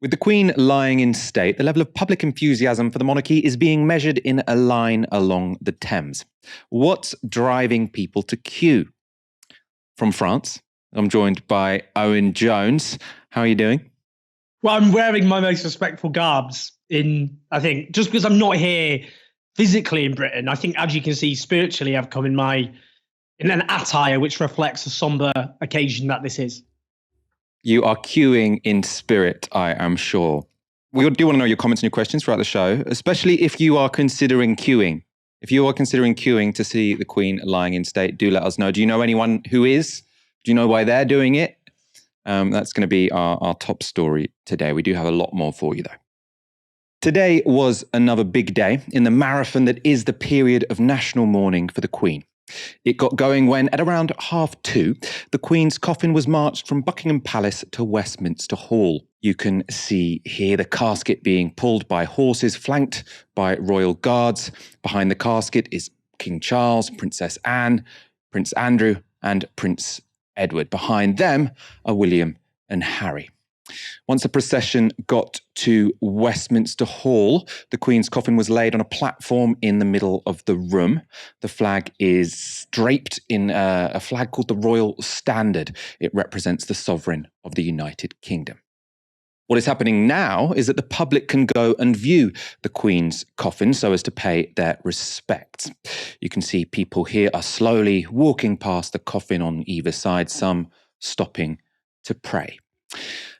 With the Queen lying in state, the level of public enthusiasm for the monarchy is being measured in a line along the Thames. What's driving people to queue? From France, I'm joined by Owen Jones. How are you doing? Well, I'm wearing my most respectful garbs I think, just because I'm not here physically in Britain. I think, as you can see, spiritually, I've come in an attire which reflects the somber occasion that this is. You are queuing in spirit, I am sure. We do want to know your comments and your questions throughout the show, especially if you are considering queuing. If you are considering queuing to see the Queen lying in state, do let us know. Do you know anyone who is? Do you know why they're doing it? That's going to be our top story today. We do have a lot more for you, though. Today was another big day in the marathon that is the period of national mourning for the Queen. It got going when, at around 2:30, the Queen's coffin was marched from Buckingham Palace to Westminster Hall. You can see here the casket being pulled by horses, flanked by royal guards. Behind the casket is King Charles, Princess Anne, Prince Andrew, and Prince Edward. Behind them are William and Harry. Once the procession got to Westminster Hall, the Queen's coffin was laid on a platform in the middle of the room. The flag is draped in a flag called the Royal Standard. It represents the sovereign of the United Kingdom. What is happening now is that the public can go and view the Queen's coffin so as to pay their respects. You can see people here are slowly walking past the coffin on either side, some stopping to pray.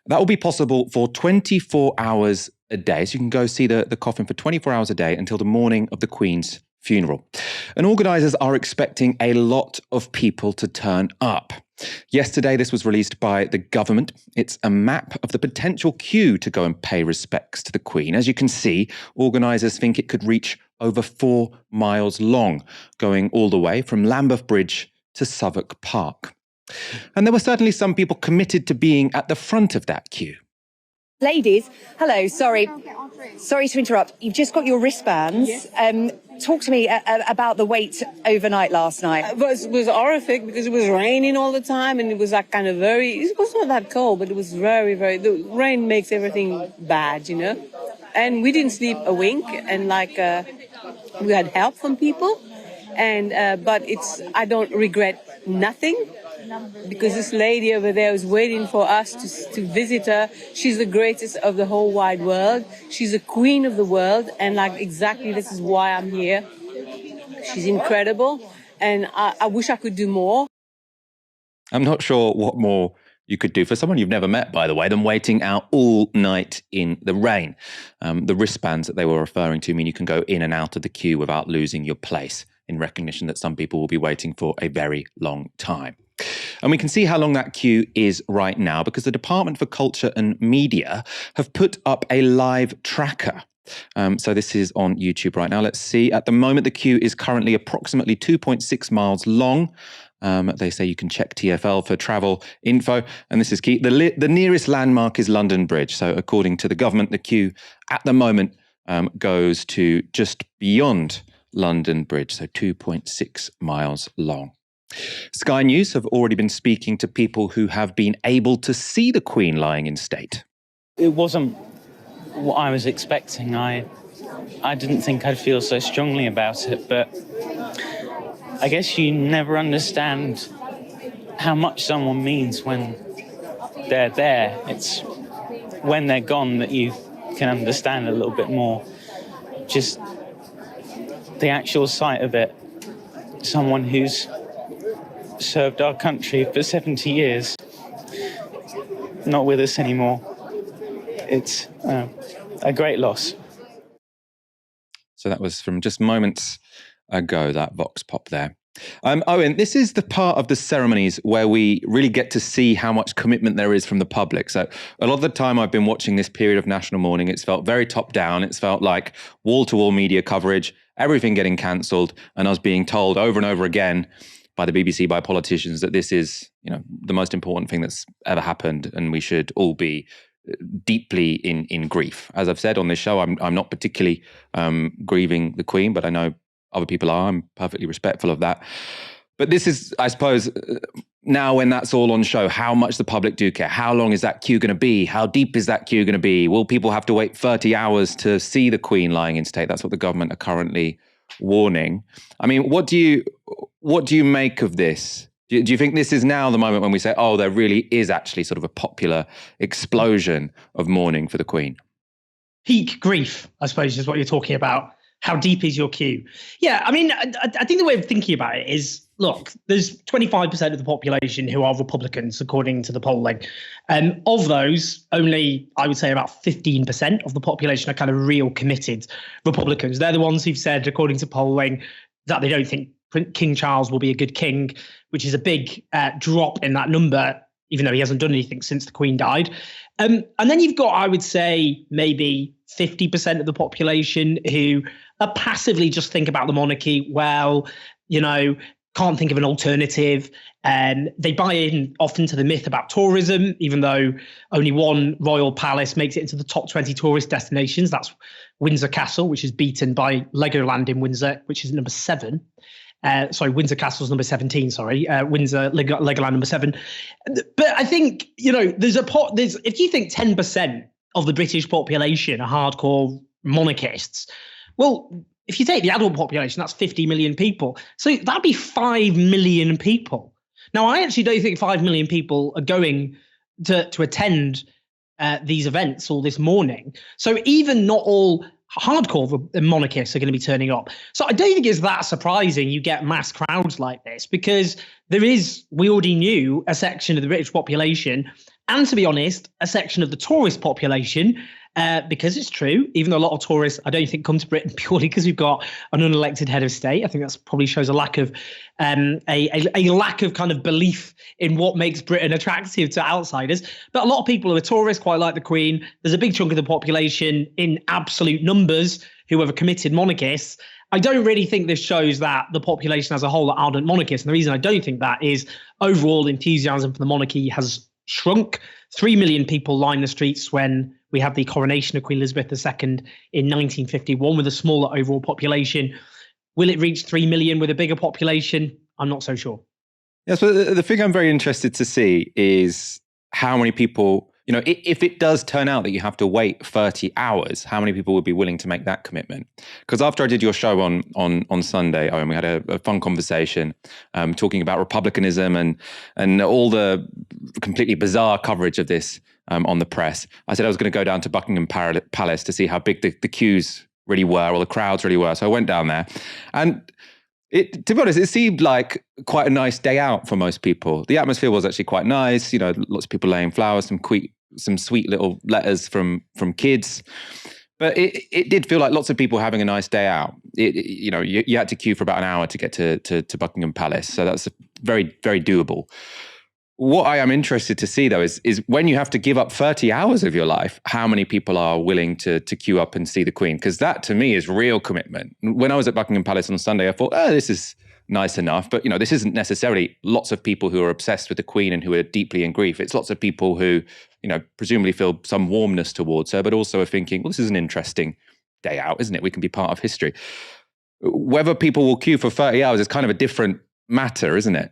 That will be possible for 24 hours a day. So you can go see the coffin for 24 hours a day until the morning of the Queen's funeral. And organisers are expecting a lot of people to turn up. Yesterday, this was released by the government. It's a map of the potential queue to go and pay respects to the Queen. As you can see, organisers think it could reach over 4 miles long, going all the way from Lambeth Bridge to Southwark Park. And there were certainly some people committed to being at the front of that queue. Ladies, hello, sorry to interrupt. You've just got your wristbands. Yes. Talk to me about the wait overnight last night. It was horrific because it was raining all the time and it was like it was not that cold, but it was very, very, the rain makes everything bad, you know. And we didn't sleep a wink and we had help from people. But I don't regret nothing. Because this lady over there was waiting for us to visit her. She's the greatest of the whole wide world. She's the queen of the world. And exactly this is why I'm here. She's incredible. And I wish I could do more. I'm not sure what more you could do for someone you've never met, by the way, than waiting out all night in the rain. The wristbands that they were referring to mean you can go in and out of the queue without losing your place, in recognition that some people will be waiting for a very long time. And we can see how long that queue is right now because the Department for Culture and Media have put up a live tracker. So this is on YouTube right now. Let's see. At the moment, the queue is currently approximately 2.6 miles long. They say you can check TfL for travel info. And this is key. The nearest landmark is London Bridge. So according to the government, the queue at the moment goes to just beyond London Bridge. So 2.6 miles long. Sky News have already been speaking to people who have been able to see the Queen lying in state. It wasn't what I was expecting. I didn't think I'd feel so strongly about it, but I guess you never understand how much someone means when they're there. It's when they're gone that you can understand a little bit more. Just the actual sight of it. Someone who's served our country for 70 years, not with us anymore. It's a great loss. So that was from just moments ago, that vox pop there. Owen, this is the part of the ceremonies where we really get to see how much commitment there is from the public. So a lot of the time I've been watching this period of national mourning, it's felt very top down. It's felt like wall-to-wall media coverage, everything getting cancelled, and us being told over and over again by the BBC, by politicians, that this is, the most important thing that's ever happened, and we should all be deeply in grief. As I've said on this show, I'm not particularly grieving the Queen, but I know other people are. I'm perfectly respectful of that. But this is, I suppose, now when that's all on show, how much the public do care. How long is that queue going to be? How deep is that queue going to be? Will people have to wait 30 hours to see the Queen lying in state? That's what the government are currently warning. I mean, what do you make of this? Do you think this is now the moment when we say, oh, there really is actually sort of a popular explosion of mourning for the Queen? Peak grief, I suppose, is what you're talking about. How deep is your queue? Yeah, I mean, I think the way of thinking about it is, look, there's 25% of the population who are Republicans, according to the polling. Of those, only, I would say, about 15% of the population are kind of real committed Republicans. They're the ones who've said, according to polling, that they don't think King Charles will be a good king, which is a big drop in that number, even though he hasn't done anything since the Queen died. And then you've got, I would say, maybe 50% of the population who are passively just think about the monarchy. Well, can't think of an alternative. And they buy in often to the myth about tourism, even though only one royal palace makes it into the top 20 tourist destinations. That's Windsor Castle, which is beaten by Legoland in Windsor, which is number 7. Windsor Castle's number 17, Windsor Legoland number 7. But I think, there's if you think 10% of the British population are hardcore monarchists, well, if you take the adult population, that's 50 million people. So that'd be 5 million people. Now, I actually don't think 5 million people are going to attend these events all this morning. So even not all hardcore monarchists are going to be turning up. So I don't think it's that surprising you get mass crowds like this, because we already knew a section of the British population, and to be honest, a section of the tourist population, because it's true, even though a lot of tourists, I don't think, come to Britain purely because we've got an unelected head of state. I think that probably shows a lack of a lack of kind of belief in what makes Britain attractive to outsiders. But a lot of people who are tourists quite like the Queen. There's a big chunk of the population in absolute numbers who are committed monarchists. I don't really think this shows that the population as a whole are ardent monarchists. And the reason I don't think that is overall enthusiasm for the monarchy has shrunk. 3 million people line the streets when we had the coronation of Queen Elizabeth II in 1951 with a smaller overall population. Will it reach 3 million with a bigger population? I'm not so sure. Yeah, so the thing I'm very interested to see is how many people, if it does turn out that you have to wait 30 hours, how many people would be willing to make that commitment? Because after I did your show on Sunday, Owen, we had a fun conversation talking about republicanism and all the completely bizarre coverage of this on the press. I said I was going to go down to Buckingham Palace to see how big the queues really were, or the crowds really were. So I went down there, and to be honest, it seemed like quite a nice day out for most people. The atmosphere was actually quite nice. Lots of people laying flowers, some sweet little letters from kids. But it did feel like lots of people having a nice day out. You had to queue for about an hour to get to Buckingham Palace. So that's very, very doable. What I am interested to see, though, is when you have to give up 30 hours of your life, how many people are willing to queue up and see the Queen? Because that, to me, is real commitment. When I was at Buckingham Palace on Sunday, I thought, this is nice enough. But, this isn't necessarily lots of people who are obsessed with the Queen and who are deeply in grief. It's lots of people who, presumably feel some warmness towards her, but also are thinking, well, this is an interesting day out, isn't it? We can be part of history. Whether people will queue for 30 hours is kind of a different matter, isn't it?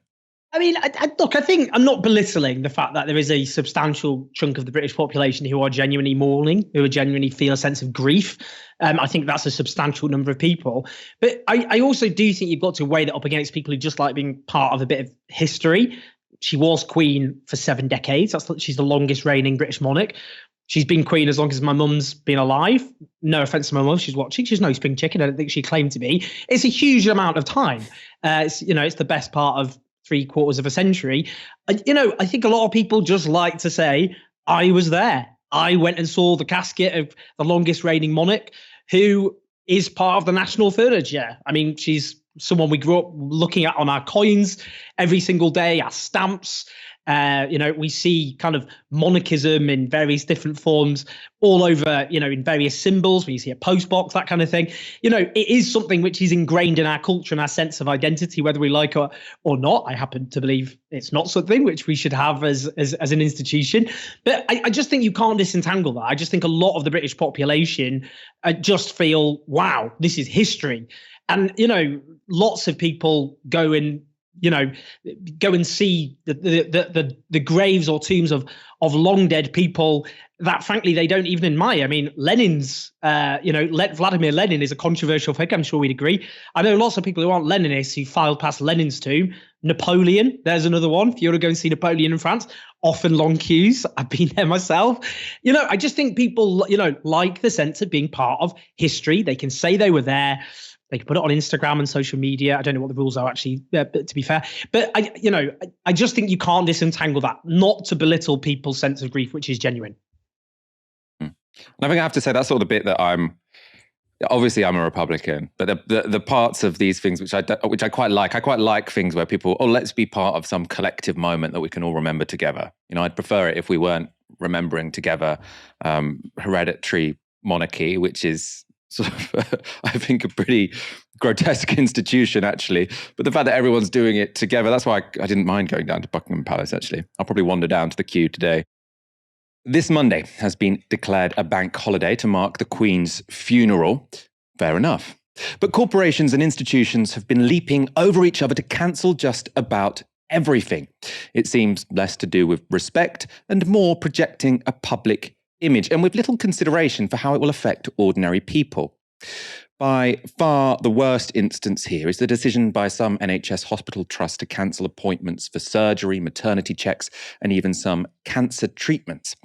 I mean, look, I think I'm not belittling the fact that there is a substantial chunk of the British population who are genuinely mourning, who are genuinely feel a sense of grief. I think that's a substantial number of people. But I also do think you've got to weigh that up against people who just like being part of a bit of history. She was Queen for 7 decades. She's the longest reigning British monarch. She's been Queen as long as my mum's been alive. No offense to my mum, she's watching. She's no spring chicken. I don't think she claimed to be. It's a huge amount of time. It's the best part of 3/4 of a century. I think a lot of people just like to say, I was there. I went and saw the casket of the longest reigning monarch, who is part of the national furniture. I mean, she's someone we grew up looking at on our coins every single day, our stamps. We see kind of monarchism in various different forms all over, in various symbols. When you see a postbox, that kind of thing. It is something which is ingrained in our culture and our sense of identity, whether we like it or not. I happen to believe it's not something which we should have as an institution. But I just think you can't disentangle that. I just think a lot of the British population just feel, wow, this is history. And, lots of people go and go and see the graves or tombs of long dead people that, frankly, they don't even admire. I mean, Lenin's, Vladimir Lenin is a controversial figure. I'm sure we'd agree. I know lots of people who aren't Leninists who filed past Lenin's tomb. Napoleon, there's another one. If you want to go and see Napoleon in France, often long queues. I've been there myself. I just think people, like the sense of being part of history. They can say they were there. They can put it on Instagram and social media. I don't know what the rules are actually, to be fair. But I just think you can't disentangle that, not to belittle people's sense of grief, which is genuine. And I think I have to say that's sort of the bit that I'm a Republican, but the parts of these things which I quite like. I quite like things where people, let's be part of some collective moment that we can all remember together. I'd prefer it if we weren't remembering together hereditary monarchy, which is sort of, I think, a pretty grotesque institution, actually. But the fact that everyone's doing it together, that's why I didn't mind going down to Buckingham Palace, actually. I'll probably wander down to the queue today. This Monday has been declared a bank holiday to mark the Queen's funeral. Fair enough. But corporations and institutions have been leaping over each other to cancel just about everything. It seems less to do with respect and more projecting a public image, and with little consideration for how it will affect ordinary people. By far the worst instance here is the decision by some NHS hospital trusts to cancel appointments for surgery, maternity checks, and even some cancer treatments.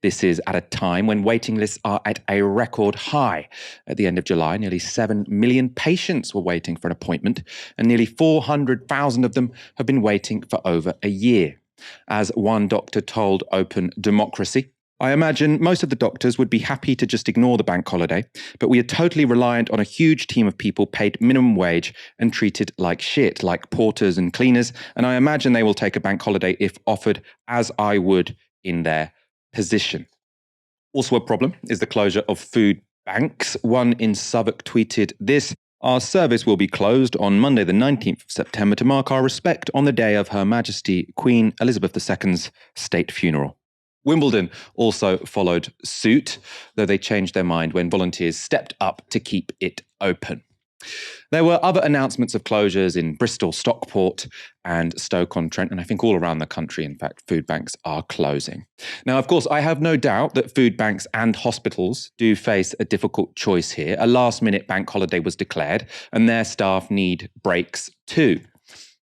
This is at a time when waiting lists are at a record high. At the end of July, nearly 7 million patients were waiting for an appointment, and nearly 400,000 of them have been waiting for over a year. As one doctor told Open Democracy, I imagine most of the doctors would be happy to just ignore the bank holiday, but we are totally reliant on a huge team of people paid minimum wage and treated like shit, like porters and cleaners, and I imagine they will take a bank holiday if offered, as I would in their position. Also a problem is the closure of food banks. One in Southwark tweeted this: "Our service will be closed on Monday the 19th of September to mark our respect on the day of Her Majesty Queen Elizabeth II's state funeral." Wimbledon also followed suit, though they changed their mind when volunteers stepped up to keep it open. There were other announcements of closures in Bristol, Stockport and Stoke-on-Trent, and I think all around the country, in fact, food banks are closing. Now, of course, I have no doubt that food banks and hospitals do face a difficult choice here. A last-minute bank holiday was declared, and their staff need breaks too.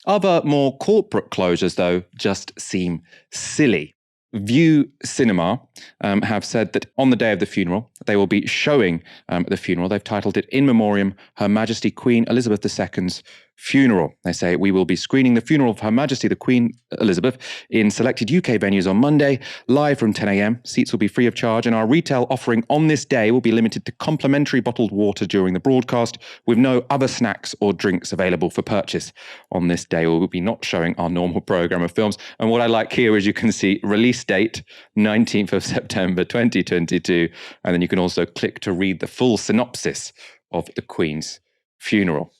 Other more corporate closures, though, just seem silly. View Cinema have said that on the day of the funeral, they will be showing the funeral. They've titled it In Memoriam, Her Majesty Queen Elizabeth II's Funeral. They say, we will be screening the funeral of Her Majesty the Queen Elizabeth in selected UK venues on Monday, live from 10 a.m. Seats will be free of charge, and our retail offering on this day will be limited to complimentary bottled water during the broadcast, with no other snacks or drinks available for purchase. On this day, we will be not showing our normal programme of films. And what I like here is you can see release date, 19th of September 2022, and then you can also click to read the full synopsis of the Queen's funeral.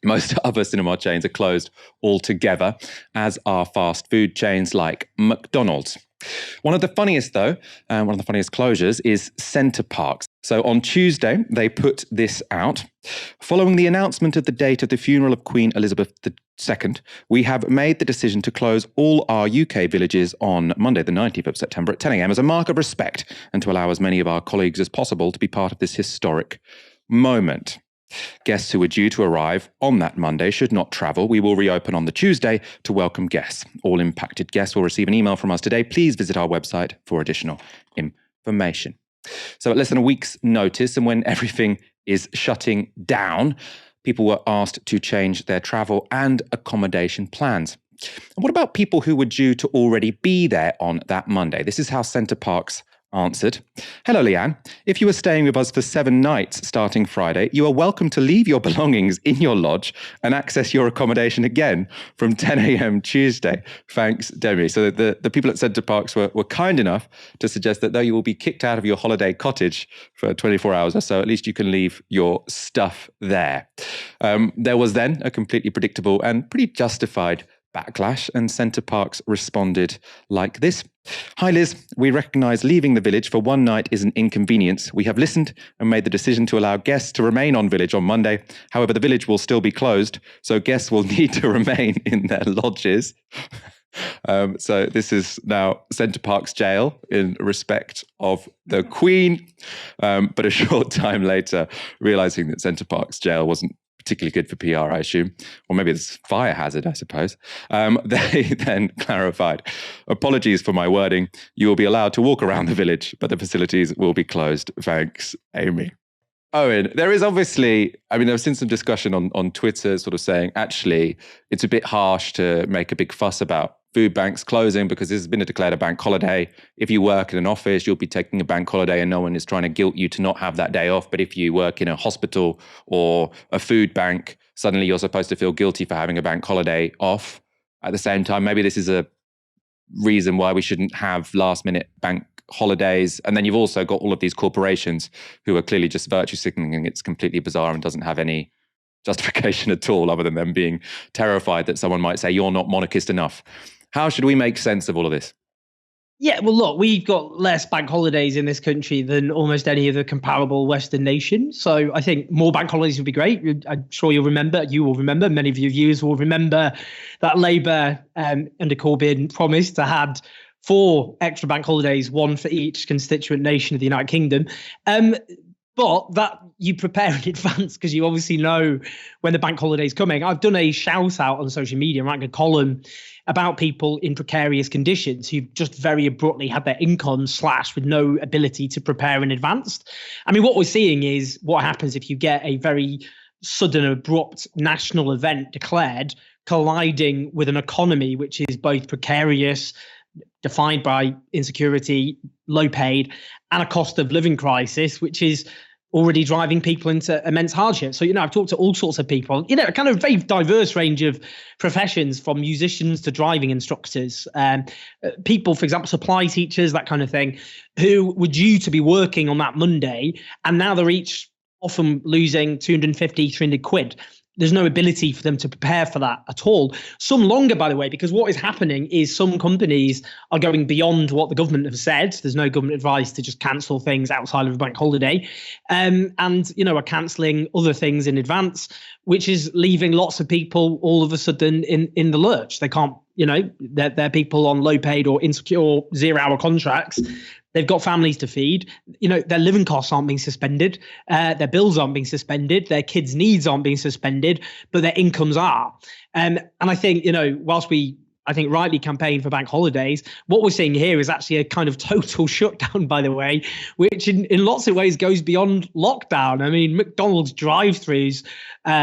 Most other cinema chains are closed altogether, as are fast food chains like McDonald's. One of the funniest closures is Center Parcs. So on Tuesday, they put this out. Following the announcement of the date of the funeral of Queen Elizabeth II, we have made the decision to close all our UK villages on Monday, the 19th of September at 10 a.m. as a mark of respect and to allow as many of our colleagues as possible to be part of this historic moment. Guests who are due to arrive on that Monday should not travel. We will reopen on the Tuesday to welcome guests. All impacted guests will receive an email from us today. Please visit our website for additional information. So at less than a week's notice, and when everything is shutting down, people were asked to change their travel and accommodation plans. And what about people who were due to already be there on that Monday? This is how Center Parcs answered. Hello, Leanne. If you are staying with us for 7 nights starting Friday, you are welcome to leave your belongings in your lodge and access your accommodation again from 10 a.m. Tuesday. Thanks, Demi. So the people at Center Parcs were kind enough to suggest that though you will be kicked out of your holiday cottage for 24 hours or so, at least you can leave your stuff there. There was then a completely predictable and pretty justified backlash, and Centre Parks responded like this. Hi Liz, we recognise leaving the village for one night is an inconvenience. We have listened and made the decision to allow guests to remain on village on Monday. However, the village will still be closed, so guests will need to remain in their lodges. So this is now Centre Parks jail in respect of the Queen. But a short time later, realising that Centre Parks jail wasn't particularly good for PR, I assume, or maybe it's fire hazard, I suppose. They then clarified, apologies for my wording. You will be allowed to walk around the village, but the facilities will be closed. Thanks, Amy. Owen, there is obviously, I've seen some discussion on Twitter sort of saying, actually, it's a bit harsh to make a big fuss about food banks closing because this has been declared a bank holiday. If you work in an office, you'll be taking a bank holiday and no one is trying to guilt you to not have that day off. But if you work in a hospital or a food bank, suddenly you're supposed to feel guilty for having a bank holiday off. At the same time, maybe this is a reason why we shouldn't have last minute bank holidays. And then you've also got all of these corporations who are clearly just virtue signaling. It's completely bizarre and doesn't have any justification at all other than them being terrified that someone might say, you're not monarchist enough. How should we make sense of all of this? Yeah, well, look, we've got less bank holidays in this country than almost any other comparable Western nation. So I think more bank holidays would be great. I'm sure you will remember, many of your viewers will remember that Labour under Corbyn promised to have 4 extra bank holidays, 1 for each constituent nation of the United Kingdom. But that you prepare in advance because you obviously know when the bank holiday is coming. I've done a shout out on social media, writing a column about people in precarious conditions who just very abruptly had their income slashed with no ability to prepare in advance. What we're seeing is what happens if you get a very sudden, abrupt national event declared colliding with an economy which is both precarious, defined by insecurity, low paid, and a cost of living crisis, which is already driving people into immense hardship. So, I've talked to all sorts of people, a kind of very diverse range of professions, from musicians to driving instructors, people, for example, supply teachers, that kind of thing, who were due to be working on that Monday, and now they're each often losing 250, 300 quid. There's no ability for them to prepare for that at all. Some longer, by the way, because what is happening is some companies are going beyond what the government have said. There's no government advice to just cancel things outside of a bank holiday, and are cancelling other things in advance, which is leaving lots of people all of a sudden in the lurch. They can't, they're people on low paid or insecure 0-hour contracts. They've got families to feed. Their living costs aren't being suspended. Their bills aren't being suspended. Their kids' needs aren't being suspended, but their incomes are. And I think, whilst we, rightly campaign for bank holidays, what we're seeing here is actually a kind of total shutdown, by the way, which in lots of ways goes beyond lockdown. McDonald's drive-thrus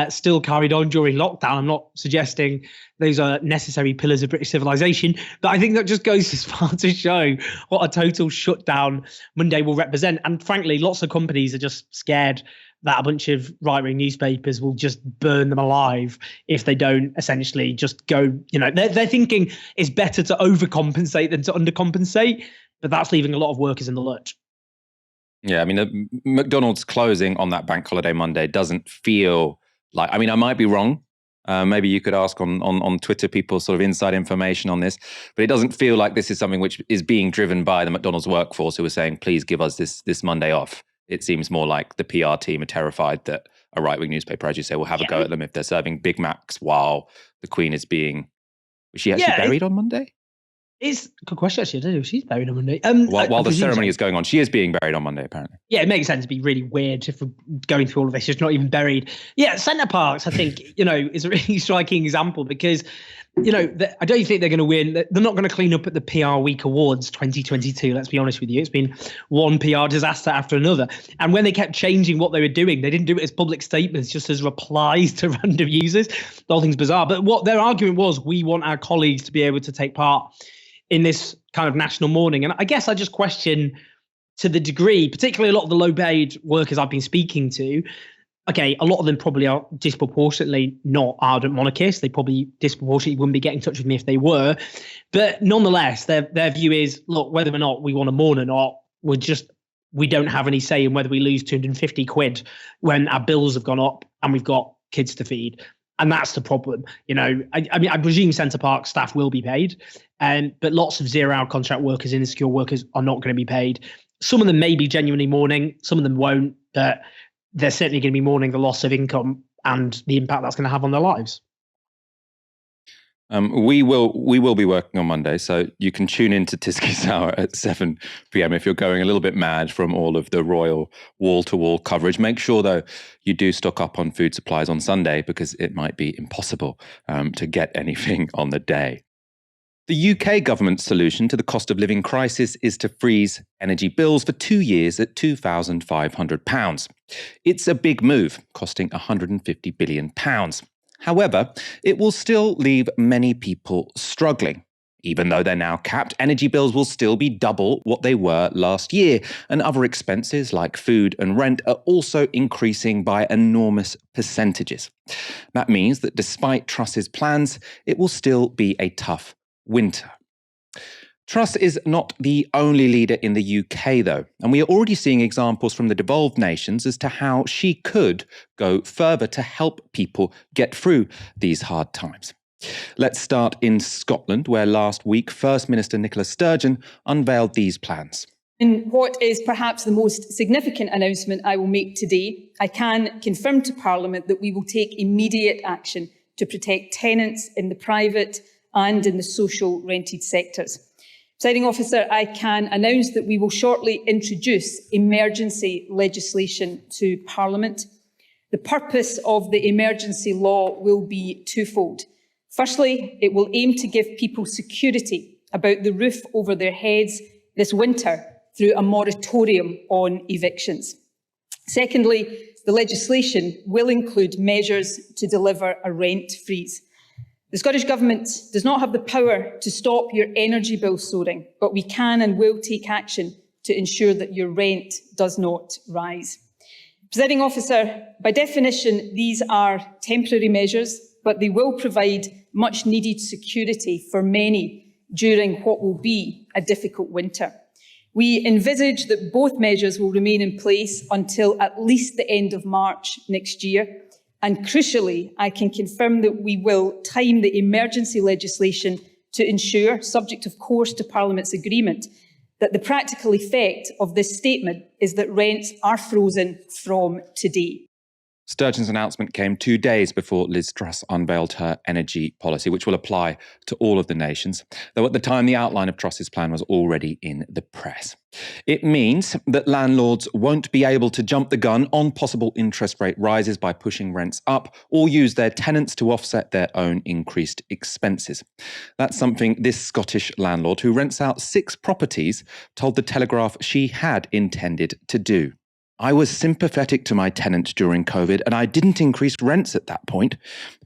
still carried on during lockdown. I'm not suggesting those are necessary pillars of British civilization, but I think that just goes as far to show what a total shutdown Monday will represent. And frankly, lots of companies are just scared that a bunch of right-wing newspapers will just burn them alive if they don't essentially just go, they're thinking it's better to overcompensate than to undercompensate, but that's leaving a lot of workers in the lurch. Yeah, McDonald's closing on that bank holiday Monday doesn't feel like, I might be wrong. Maybe you could ask on Twitter people sort of inside information on this, but it doesn't feel like this is something which is being driven by the McDonald's workforce who are saying, please give us this Monday off. It seems more like the PR team are terrified that a right-wing newspaper, as you say, will have a go at them if they're serving Big Macs while the Queen is being... Was she actually buried on Monday? It's a good question, actually. I don't know if she's buried on Monday. While the ceremony is going on, she is being buried on Monday, apparently. Yeah, it makes sense to be really weird if we're going through all of this. She's not even buried. Yeah, Centre Parks, I think, is a really striking example because, I don't think they're going to win. They're not going to clean up at the PR Week Awards 2022, let's be honest with you. It's been one PR disaster after another. And when they kept changing what they were doing, they didn't do it as public statements, just as replies to random users. The whole thing's bizarre. But what their argument was, we want our colleagues to be able to take part in this kind of national mourning. And I guess I just question to the degree, particularly a lot of the low paid workers I've been speaking to, okay, a lot of them probably are disproportionately not ardent monarchists. They probably disproportionately wouldn't be getting in touch with me if they were. But nonetheless, their view is, look, whether or not we want to mourn or not, we don't have any say in whether we lose 250 quid when our bills have gone up and we've got kids to feed. And that's the problem. I mean, I presume Centre Park staff will be paid, but lots of zero-hour contract workers, insecure workers are not going to be paid. Some of them may be genuinely mourning, some of them won't, but they're certainly going to be mourning the loss of income and the impact that's going to have on their lives. We will be working on Monday, so you can tune in to Tisky's Hour at 7 p.m. if you're going a little bit mad from all of the royal wall-to-wall coverage. Make sure, though, you do stock up on food supplies on Sunday, because it might be impossible to get anything on the day. The UK government's solution to the cost of living crisis is to freeze energy bills for 2 years at £2,500. It's a big move, costing £150 billion. However, it will still leave many people struggling. Even though they're now capped, energy bills will still be double what they were last year, and other expenses like food and rent are also increasing by enormous percentages. That means that despite Truss's plans, it will still be a tough winter. Truss is not the only leader in the UK, though, and we are already seeing examples from the devolved nations as to how she could go further to help people get through these hard times. Let's start in Scotland, where last week First Minister Nicola Sturgeon unveiled these plans. In what is perhaps the most significant announcement I will make today, I can confirm to Parliament that we will take immediate action to protect tenants in the private and in the social rented sectors. Presiding Officer, I can announce that we will shortly introduce emergency legislation to Parliament. The purpose of the emergency law will be twofold. Firstly, it will aim to give people security about the roof over their heads this winter through a moratorium on evictions. Secondly, the legislation will include measures to deliver a rent freeze. The Scottish Government does not have the power to stop your energy bill soaring, but we can and will take action to ensure that your rent does not rise. Presiding Officer, by definition, these are temporary measures, but they will provide much needed security for many during what will be a difficult winter. We envisage that both measures will remain in place until at least the end of March next year. And crucially, I can confirm that we will time the emergency legislation to ensure, subject of course to Parliament's agreement, that the practical effect of this statement is that rents are frozen from today. Sturgeon's announcement came 2 days before Liz Truss unveiled her energy policy, which will apply to all of the nations, though at the time the outline of Truss's plan was already in the press. It means that landlords won't be able to jump the gun on possible interest rate rises by pushing rents up or use their tenants to offset their own increased expenses. That's something this Scottish landlord, who rents out 6 properties, told The Telegraph she had intended to do. I was sympathetic to my tenants during COVID, and I didn't increase rents at that point.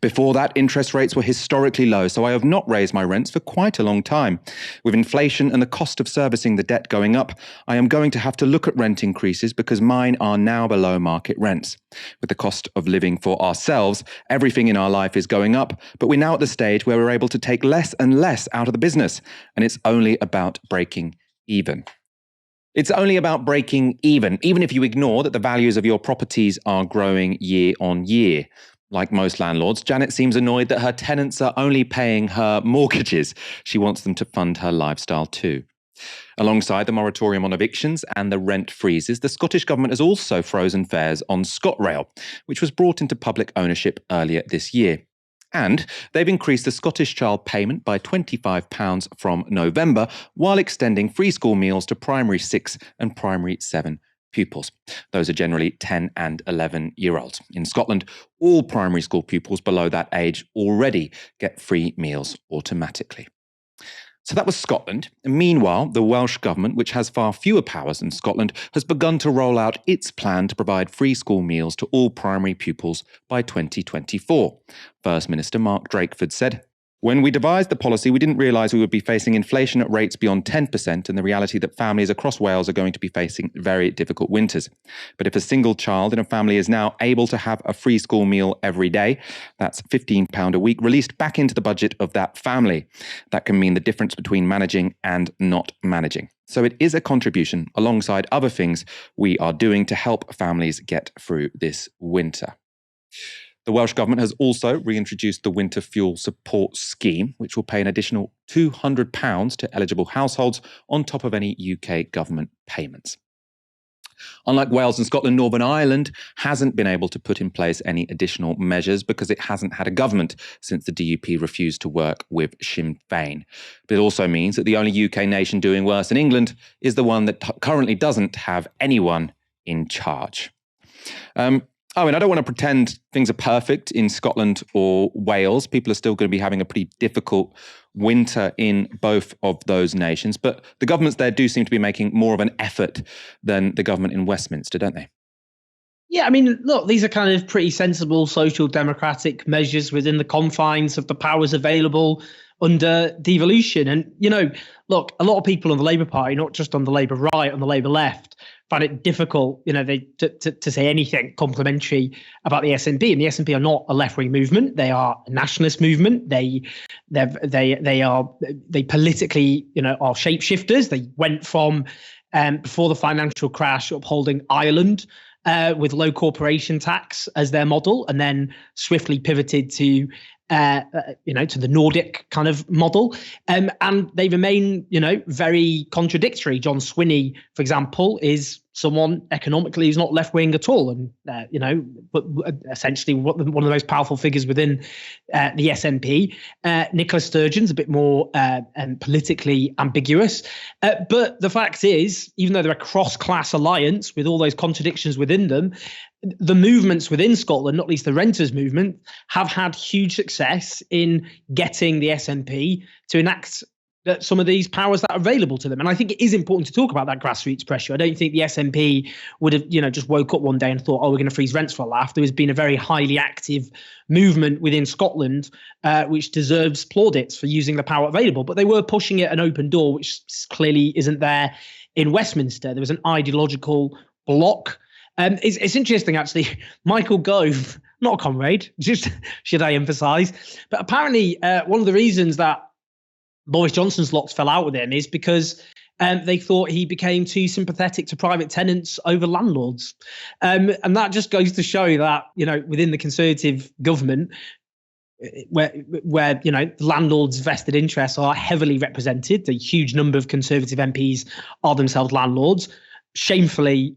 Before that, interest rates were historically low, so I have not raised my rents for quite a long time. With inflation and the cost of servicing the debt going up, I am going to have to look at rent increases because mine are now below market rents. With the cost of living for ourselves, everything in our life is going up, but we're now at the stage where we're able to take less and less out of the business, and it's only about breaking even. It's only about breaking even if you ignore that the values of your properties are growing year on year. Like most landlords, Janet seems annoyed that her tenants are only paying her mortgages. She wants them to fund her lifestyle too. Alongside the moratorium on evictions and the rent freezes, the Scottish Government has also frozen fares on ScotRail, which was brought into public ownership earlier this year. And they've increased the Scottish Child payment by £25 from November, while extending free school meals to primary 6 and primary 7 pupils. Those are generally 10 and 11-year-olds. In Scotland, all primary school pupils below that age already get free meals automatically. So that was Scotland. Meanwhile, the Welsh Government, which has far fewer powers than Scotland, has begun to roll out its plan to provide free school meals to all primary pupils by 2024. First Minister Mark Drakeford said, "When we devised the policy, we didn't realise we would be facing inflation at rates beyond 10% and the reality that families across Wales are going to be facing very difficult winters. But if a single child in a family is now able to have a free school meal every day, that's £15 a week released back into the budget of that family. That can mean the difference between managing and not managing. So it is a contribution alongside other things we are doing to help families get through this winter." The Welsh Government has also reintroduced the Winter Fuel Support Scheme, which will pay an additional £200 to eligible households on top of any UK government payments. Unlike Wales and Scotland, Northern Ireland hasn't been able to put in place any additional measures because it hasn't had a government since the DUP refused to work with Sinn Féin. But it also means that the only UK nation doing worse than England is the one that currently doesn't have anyone in charge. I don't want to pretend things are perfect in Scotland or Wales. People are still going to be having a pretty difficult winter in both of those nations. But the governments there do seem to be making more of an effort than the government in Westminster, don't they? Yeah, I mean, look, these are kind of pretty sensible social democratic measures within the confines of the powers available under devolution. And, look, a lot of people on the Labour Party, not just on the Labour right, on the Labour left, find it difficult, to say anything complimentary about the SNP. And the SNP are not a left-wing movement; they are a nationalist movement. They politically, are shapeshifters. They went from before the financial crash upholding Ireland with low corporation tax as their model, and then swiftly pivoted to the Nordic kind of model. And they remain, very contradictory. John Swinney, for example, is someone economically who's not left-wing at all. And, but essentially one of the most powerful figures within the SNP. Nicola Sturgeon's a bit more politically ambiguous. But the fact is, even though they're a cross-class alliance with all those contradictions within them, the movements within Scotland, not least the renters movement, have had huge success in getting the SNP to enact some of these powers that are available to them. And I think it is important to talk about that grassroots pressure. I don't think the SNP would have, just woke up one day and thought, we're going to freeze rents for a laugh. There has been a very highly active movement within Scotland, which deserves plaudits for using the power available. But they were pushing it an open door, which clearly isn't there in Westminster. There was an ideological block. It's interesting, actually. Michael Gove, not a comrade, just should I emphasise, but apparently one of the reasons that Boris Johnson's lots fell out with him is because they thought he became too sympathetic to private tenants over landlords. And that just goes to show that, within the Conservative government, where landlords' vested interests are heavily represented, the huge number of Conservative MPs are themselves landlords. Shamefully,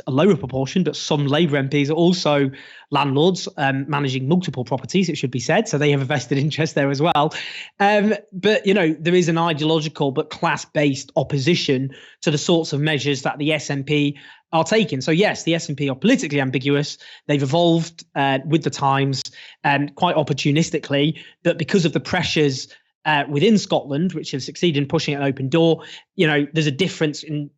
a lower proportion, but some Labour MPs are also landlords managing multiple properties, it should be said. So they have a vested interest there as well. But, there is an ideological but class-based opposition to the sorts of measures that the SNP are taking. So yes, the SNP are politically ambiguous. They've evolved with the times quite opportunistically, but because of the pressures within Scotland, which have succeeded in pushing an open door, there's a difference in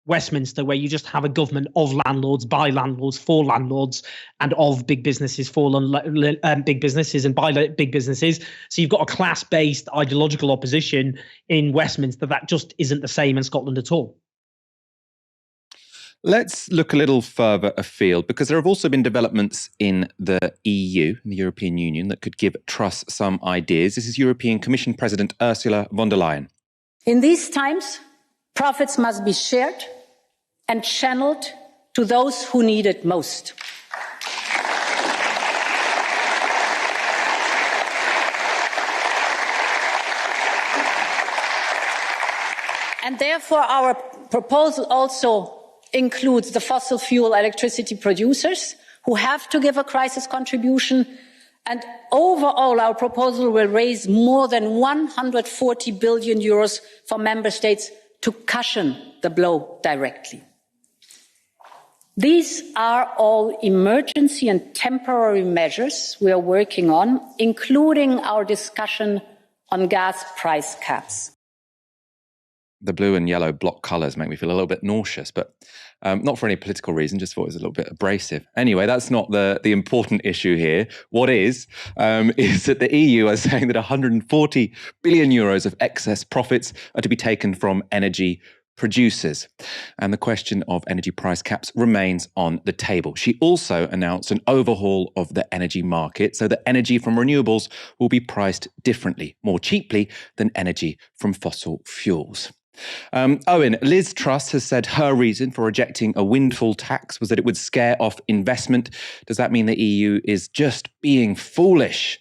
Westminster, where you just have a government of landlords, by landlords, for landlords, and of big businesses, for big businesses and by big businesses. So you've got a class-based ideological opposition in Westminster that just isn't the same in Scotland at all. Let's look a little further afield, because there have also been developments in the EU, in the European Union, that could give Truss some ideas. This is European Commission President Ursula von der Leyen. In these times, profits must be shared and channeled to those who need it most. And therefore, our proposal also includes the fossil fuel electricity producers, who have to give a crisis contribution. And overall, our proposal will raise more than 140 billion euros for member states to cushion the blow directly. These are all emergency and temporary measures we are working on, including our discussion on gas price caps. The blue and yellow block colours make me feel a little bit nauseous, but not for any political reason, just thought it was a little bit abrasive. Anyway, that's not the important issue here. What is that the EU are saying that 140 billion euros of excess profits are to be taken from energy producers. And the question of energy price caps remains on the table. She also announced an overhaul of the energy market so that energy from renewables will be priced differently, more cheaply than energy from fossil fuels. Owen, Liz Truss has said her reason for rejecting a windfall tax was that it would scare off investment. Does that mean the EU is just being foolish?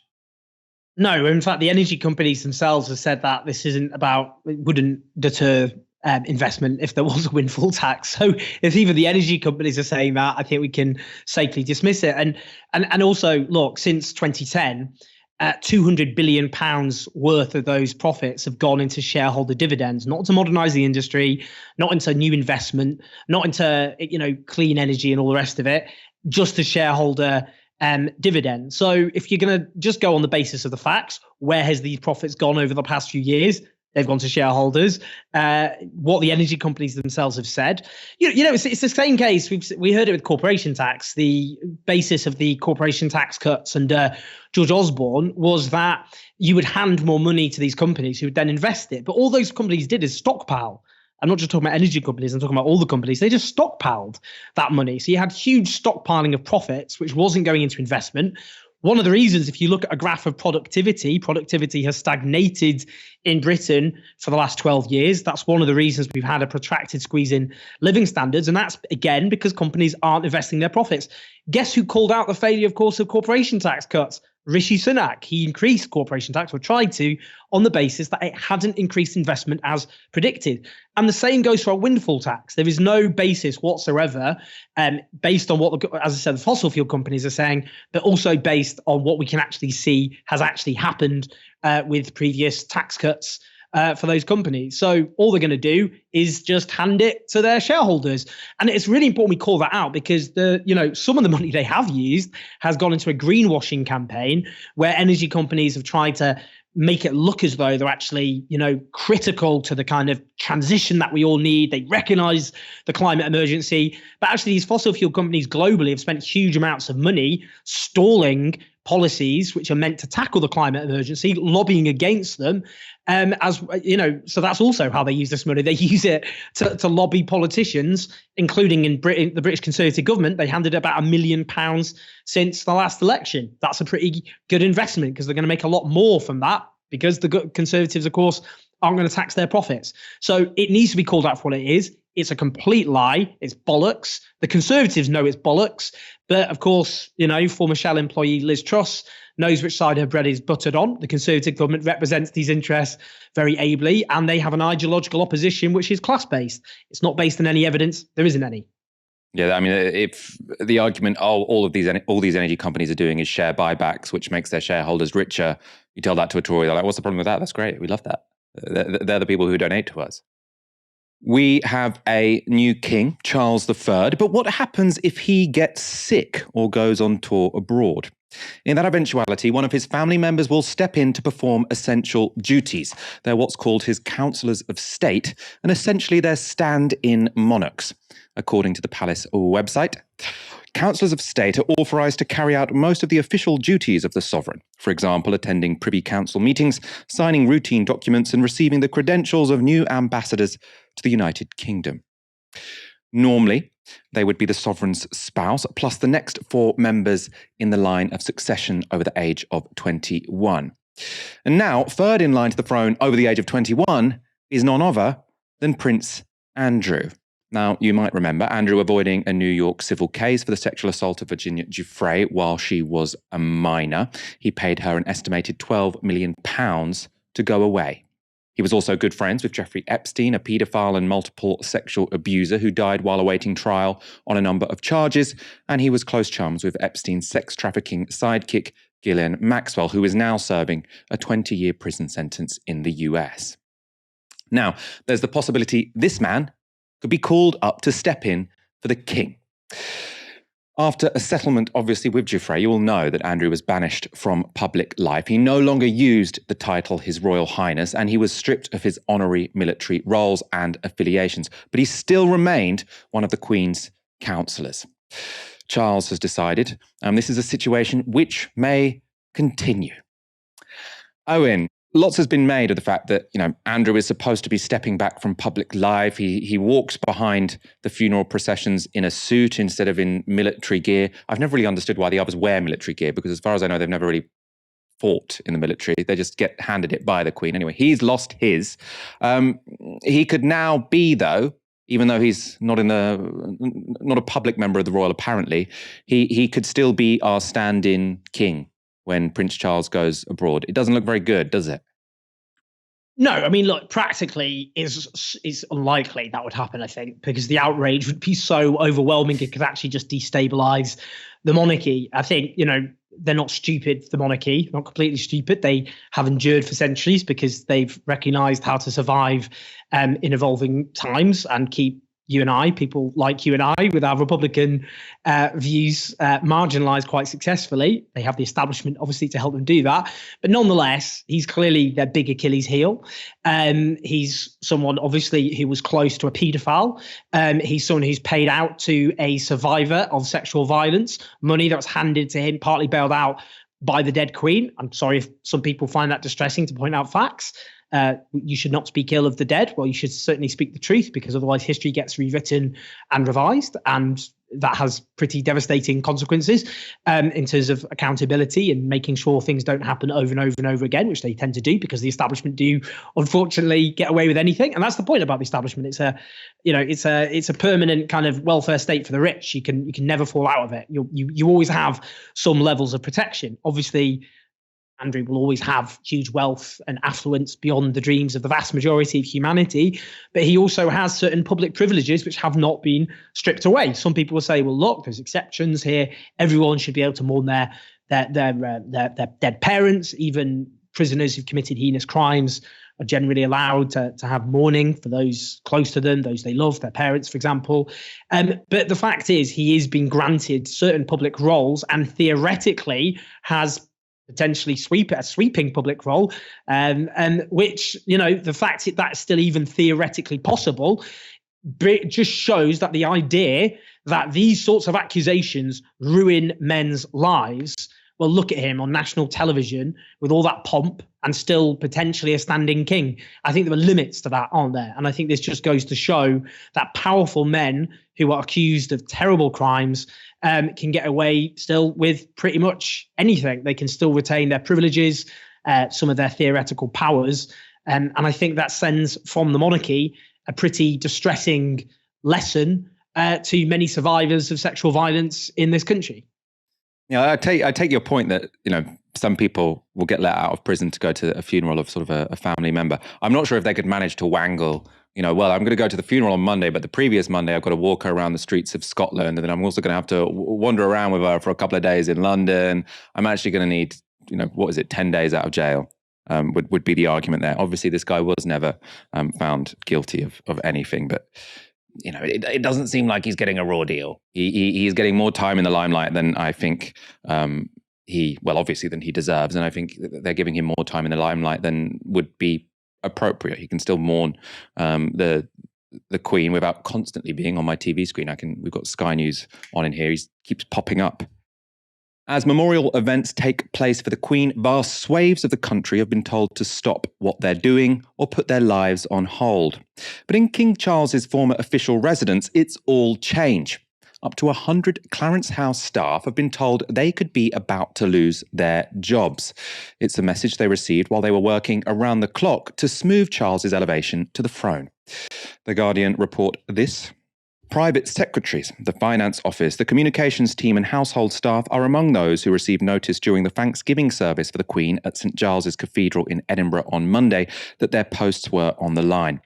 No, in fact, the energy companies themselves have said that this isn't about, it wouldn't deter investment if there was a windfall tax. So if even the energy companies are saying that, I think we can safely dismiss it. And also, look, since 2010, £200 billion worth of those profits have gone into shareholder dividends, not to modernise the industry, not into new investment, not into clean energy and all the rest of it, just to shareholder dividend. So if you're going to just go on the basis of the facts, where has these profits gone over the past few years? They've gone to shareholders. What the energy companies themselves have said, it's the same case. We heard it with corporation tax. The basis of the corporation tax cuts under George Osborne was that you would hand more money to these companies who would then invest it. But all those companies did is stockpile. I'm not just talking about energy companies, I'm talking about all the companies. They just stockpiled that money. So you had huge stockpiling of profits, which wasn't going into investment. One of the reasons, if you look at a graph of productivity has stagnated in Britain for the last 12 years. That's one of the reasons we've had a protracted squeeze in living standards. And that's, again, because companies aren't investing their profits. Guess who called out the failure, of course, of corporation tax cuts? Rishi Sunak. He increased corporation tax, or tried to, on the basis that it hadn't increased investment as predicted. And the same goes for a windfall tax. There is no basis whatsoever, based on what, as I said, the fossil fuel companies are saying, but also based on what we can actually see has actually happened with previous tax cuts for those companies. So all they're going to do is just hand it to their shareholders. And it's really important we call that out, because some of the money they have used has gone into a greenwashing campaign where energy companies have tried to make it look as though they're actually, critical to the kind of transition that we all need. They recognize the climate emergency, but actually these fossil fuel companies globally have spent huge amounts of money stalling policies which are meant to tackle the climate emergency, lobbying against them. So that's also how they use this money. They use it to lobby politicians, including in Britain, the British Conservative government. They handed about £1 million since the last election. That's a pretty good investment, because they're going to make a lot more from that, because the Conservatives, of course, aren't going to tax their profits. So it needs to be called out for what it is. It's a complete lie. It's bollocks. The Conservatives know it's bollocks. But of course, former Shell employee Liz Truss knows which side her bread is buttered on. The Conservative government represents these interests very ably, and they have an ideological opposition which is class-based. It's not based on any evidence. There isn't any. Yeah, I mean, if the argument, all these energy companies are doing is share buybacks, which makes their shareholders richer, you tell that to a Tory, they're like, what's the problem with that? That's great. We love that. They're the people who donate to us. We have a new king, Charles III, but what happens if he gets sick or goes on tour abroad? In that eventuality, one of his family members will step in to perform essential duties. They're what's called his councillors of state, and essentially they're stand-in monarchs. According to the palace website, councillors of state are authorised to carry out most of the official duties of the sovereign. For example, attending Privy Council meetings, signing routine documents, and receiving the credentials of new ambassadors to the United Kingdom. Normally, they would be the sovereign's spouse, plus the next 4 members in the line of succession over the age of 21. And now, third in line to the throne over the age of 21 is none other than Prince Andrew. Now, you might remember Andrew avoiding a New York civil case for the sexual assault of Virginia Giuffre while she was a minor. He paid her an estimated £12 million to go away. He was also good friends with Jeffrey Epstein, a paedophile and multiple sexual abuser who died while awaiting trial on a number of charges, and he was close chums with Epstein's sex trafficking sidekick, Ghislaine Maxwell, who is now serving a 20-year prison sentence in the US. Now, there's the possibility this man could be called up to step in for the king. After a settlement, obviously, with Giuffre, you will know that Andrew was banished from public life. He no longer used the title His Royal Highness, and he was stripped of his honorary military roles and affiliations. But he still remained one of the Queen's councillors. Charles has decided this is a situation which may continue. Owen, lots has been made of the fact that, Andrew is supposed to be stepping back from public life. He walks behind the funeral processions in a suit instead of in military gear. I've never really understood why the others wear military gear, because as far as I know, they've never really fought in the military. They just get handed it by the Queen. Anyway, he's lost his. He could now be, though, even though he's not a public member of the royal, apparently, he could still be our stand-in king when Prince Charles goes abroad. It doesn't look very good, does it? No, I mean, look, practically is unlikely that would happen, I think, because the outrage would be so overwhelming it could actually just destabilize the monarchy. I think, they're not stupid, the monarchy, not completely stupid. They have endured for centuries because they've recognized how to survive in evolving times and keep you and I, people like you and I, with our Republican views marginalized quite successfully. They have the establishment, obviously, to help them do that. But nonetheless, he's clearly their big Achilles heel. He's someone, obviously, who was close to a paedophile. He's someone who's paid out to a survivor of sexual violence, money that was handed to him, partly bailed out by the dead Queen. I'm sorry if some people find that distressing to point out facts. You should not speak ill of the dead. Well, you should certainly speak the truth, because otherwise history gets rewritten and revised, and that has pretty devastating consequences in terms of accountability and making sure things don't happen over and over and over again, which they tend to do because the establishment do unfortunately get away with anything. And that's the point about the establishment. It's a permanent kind of welfare state for the rich. You can never fall out of it. You always have some levels of protection. Obviously, Andrew will always have huge wealth and affluence beyond the dreams of the vast majority of humanity, but he also has certain public privileges which have not been stripped away. Some people will say, well, look, there's exceptions here. Everyone should be able to mourn their dead parents. Even prisoners who've committed heinous crimes are generally allowed to have mourning for those close to them, those they love, their parents, for example. But the fact is, he is being granted certain public roles and theoretically has potentially a sweeping public role, and which, the fact that that's still even theoretically possible just shows that the idea that these sorts of accusations ruin men's lives. Well, look at him on national television with all that pomp and still potentially a standing king. I think there are limits to that, aren't there? And I think this just goes to show that powerful men who are accused of terrible crimes can get away still with pretty much anything. They can still retain their privileges, some of their theoretical powers. And I think that sends from the monarchy a pretty distressing lesson to many survivors of sexual violence in this country. Yeah, I take your point that, some people will get let out of prison to go to a funeral of sort of a family member. I'm not sure if they could manage to wangle, well, I'm going to go to the funeral on Monday, but the previous Monday I've got to walk her around the streets of Scotland, and then I'm also going to have to wander around with her for a couple of days in London. I'm actually going to need, 10 days out of jail would be the argument there. Obviously, this guy was never found guilty of anything, but it doesn't seem like he's getting a raw deal. He's getting more time in the limelight than I think obviously than he deserves. And I think they're giving him more time in the limelight than would be appropriate. He can still mourn the Queen without constantly being on my TV screen. We've got Sky News on in here. He keeps popping up. As memorial events take place for the Queen, vast swathes of the country have been told to stop what they're doing or put their lives on hold. But in King Charles's former official residence, it's all change. Up to 100 Clarence House staff have been told they could be about to lose their jobs. It's a message they received while they were working around the clock to smooth Charles's elevation to the throne. The Guardian report this. Private secretaries, the finance office, the communications team and household staff are among those who received notice during the Thanksgiving service for the Queen at St Giles's Cathedral in Edinburgh on Monday that their posts were on the line.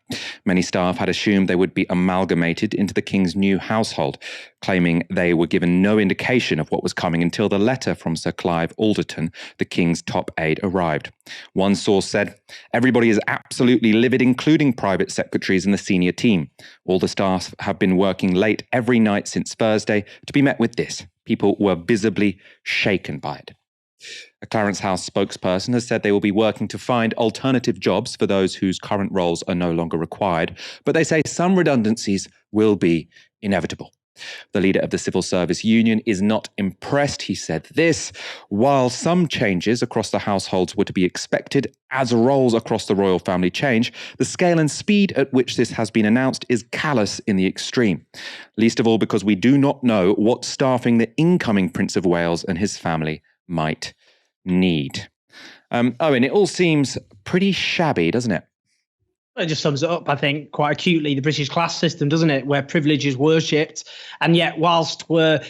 Many staff had assumed they would be amalgamated into the King's new household, claiming they were given no indication of what was coming until the letter from Sir Clive Alderton, the King's top aide, arrived. One source said, "Everybody is absolutely livid, including private secretaries and the senior team. All the staff have been working late every night since Thursday to be met with this. People were visibly shaken by it." A Clarence House spokesperson has said they will be working to find alternative jobs for those whose current roles are no longer required, but they say some redundancies will be inevitable. The leader of the Civil Service Union is not impressed. He said this: while some changes across the households were to be expected as roles across the royal family change, the scale and speed at which this has been announced is callous in the extreme. Least of all because we do not know what staffing the incoming Prince of Wales and his family might need. Owen, it all seems pretty shabby, doesn't it? It just sums it up, I think, quite acutely, the British class system, doesn't it? Where privilege is worshipped. And yet, whilst we're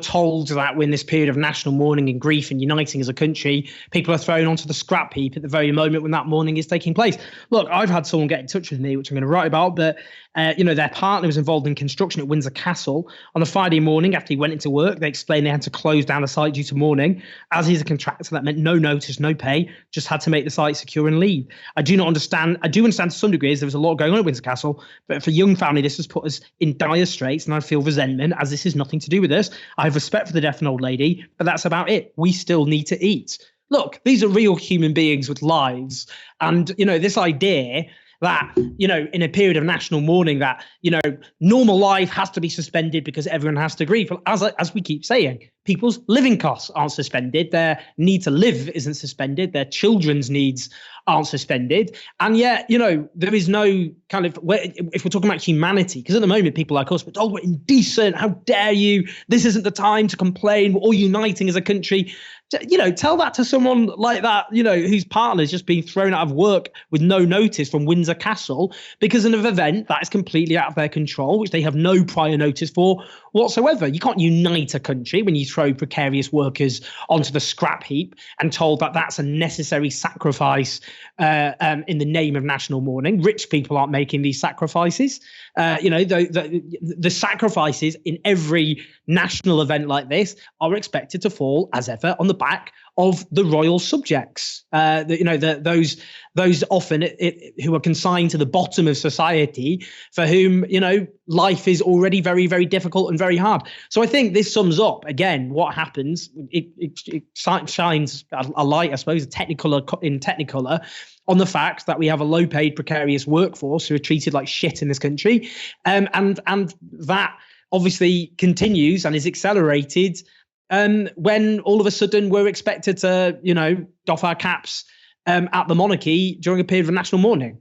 told that we're in this period of national mourning and grief and uniting as a country, people are thrown onto the scrap heap at the very moment when that mourning is taking place. Look, I've had someone get in touch with me, which I'm going to write about, but their partner was involved in construction at Windsor Castle. On a Friday morning after he went into work, they explained they had to close down the site due to mourning. As he's a contractor, that meant no notice, no pay, just had to make the site secure and leave. I do understand to some degree, as there was a lot going on at Windsor Castle, but for a young family, this has put us in dire straits, and I feel resentment, as this is nothing to do with us. I have respect for the deaf and old lady, but that's about it. We still need to eat. Look, these are real human beings with lives, and this idea that, in a period of national mourning, that, normal life has to be suspended because everyone has to grieve. Well, as we keep saying, people's living costs aren't suspended. Their need to live isn't suspended. Their children's needs aren't suspended. And yet, there is no kind of, if we're talking about humanity, because at the moment people like us, we're indecent. How dare you? This isn't the time to complain. We're all uniting as a country. Tell that to someone like that, whose partner's just been thrown out of work with no notice from Windsor Castle because of an event that is completely out of their control, which they have no prior notice for whatsoever. You can't unite a country when you throw precarious workers onto the scrap heap and told that that's a necessary sacrifice in the name of national mourning. Rich people aren't making these sacrifices. The sacrifices in every national event like this are expected to fall, as ever, on the back of the royal subjects. Those often who are consigned to the bottom of society, for whom life is already very, very difficult and very hard. So I think this sums up again what happens. It shines a light, I suppose, in Technicolor, on the fact that we have a low-paid, precarious workforce who are treated like shit in this country, and that obviously continues and is accelerated when all of a sudden we're expected to, doff our caps at the monarchy during a period of national mourning.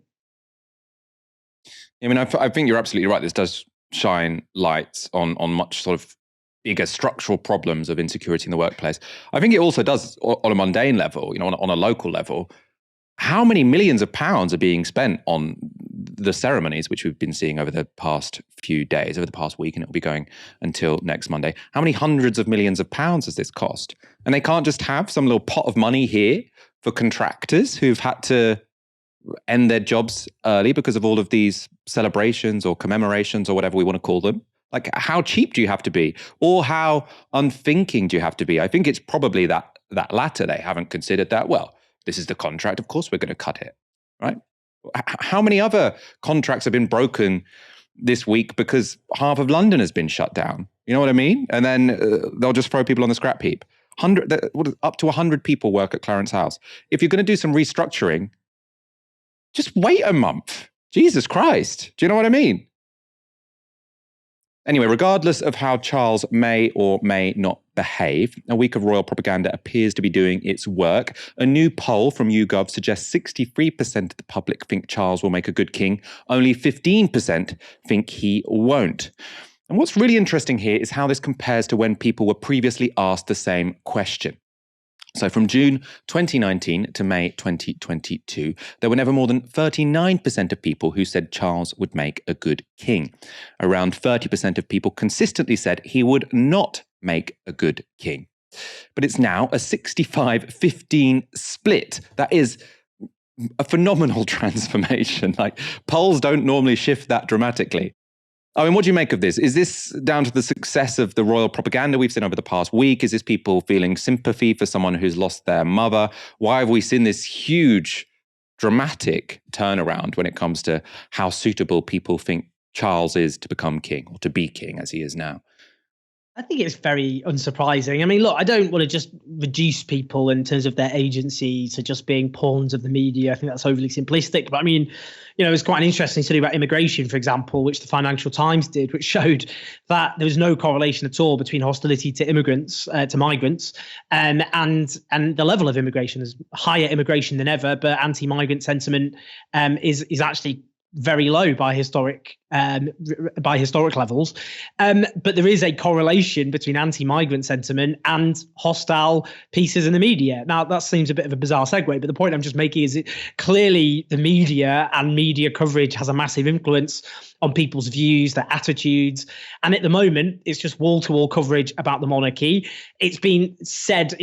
I mean, I think you're absolutely right. This does shine lights on much sort of bigger structural problems of insecurity in the workplace. I think it also does, on a mundane level, on a local level, how many millions of pounds are being spent on the ceremonies, which we've been seeing over the past few days, over the past week, and it'll be going until next Monday. How many hundreds of millions of pounds has this cost? And they can't just have some little pot of money here for contractors who've had to end their jobs early because of all of these celebrations or commemorations or whatever we want to call them. Like, how cheap do you have to be? Or how unthinking do you have to be? I think it's probably that latter. They haven't considered that. Well, this is the contract. Of course, we're going to cut it, right? How many other contracts have been broken this week because half of London has been shut down? You know what I mean? And then they'll just throw people on the scrap heap. Up to 100 people work at Clarence House. If you're going to do some restructuring, just wait a month. Jesus Christ. Do you know what I mean? Anyway, regardless of how Charles may or may not behave, a week of royal propaganda appears to be doing its work. A new poll from YouGov suggests 63% of the public think Charles will make a good king. Only 15% think he won't. And what's really interesting here is how this compares to when people were previously asked the same question. So from June 2019 to May 2022, there were never more than 39% of people who said Charles would make a good king. Around 30% of people consistently said he would not make a good king. But it's now a 65-15 split. That is a phenomenal transformation. Like, polls don't normally shift that dramatically. I mean, what do you make of this? Is this down to the success of the royal propaganda we've seen over the past week? Is this people feeling sympathy for someone who's lost their mother? Why have we seen this huge, dramatic turnaround when it comes to how suitable people think Charles is to become king, or to be king as he is now? I think it's very unsurprising. I mean, look, I don't want to just reduce people in terms of their agency to just being pawns of the media. I think that's overly simplistic. But I mean, it's quite an interesting study about immigration, for example, which the Financial Times did, which showed that there was no correlation at all between hostility to immigrants, to migrants, and the level of immigration. There's higher immigration than ever, but anti-migrant sentiment is actually very low by historic levels. But there is a correlation between anti-migrant sentiment and hostile pieces in the media. Now, that seems a bit of a bizarre segue, but the point I'm just making is that clearly the media and media coverage has a massive influence on people's views, their attitudes. And at the moment, it's just wall-to-wall coverage about the monarchy. It's been said,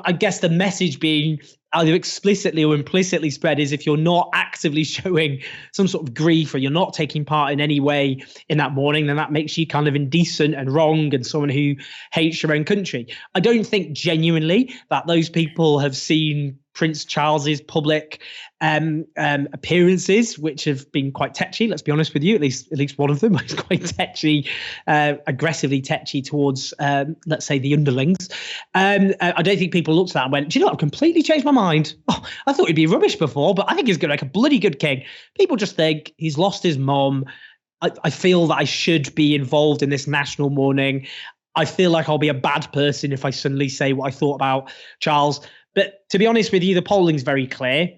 I guess the message being either explicitly or implicitly spread is if you're not actively showing some sort of grief or you're not taking part in any way in that mourning, then that makes you kind of indecent and wrong and someone who hates your own country. I don't think genuinely that those people have seen Prince Charles's public appearances, which have been quite tetchy. Let's be honest with you. At least one of them was quite tetchy, aggressively tetchy towards, let's say, the underlings. I don't think people looked at that and went, "Do you know what? I've completely changed my mind. Oh, I thought he'd be rubbish before, but I think he's going to make a bloody good king." People just think he's lost his mom. I feel that I should be involved in this national mourning. I feel like I'll be a bad person if I suddenly say what I thought about Charles. But to be honest with you, the polling's very clear.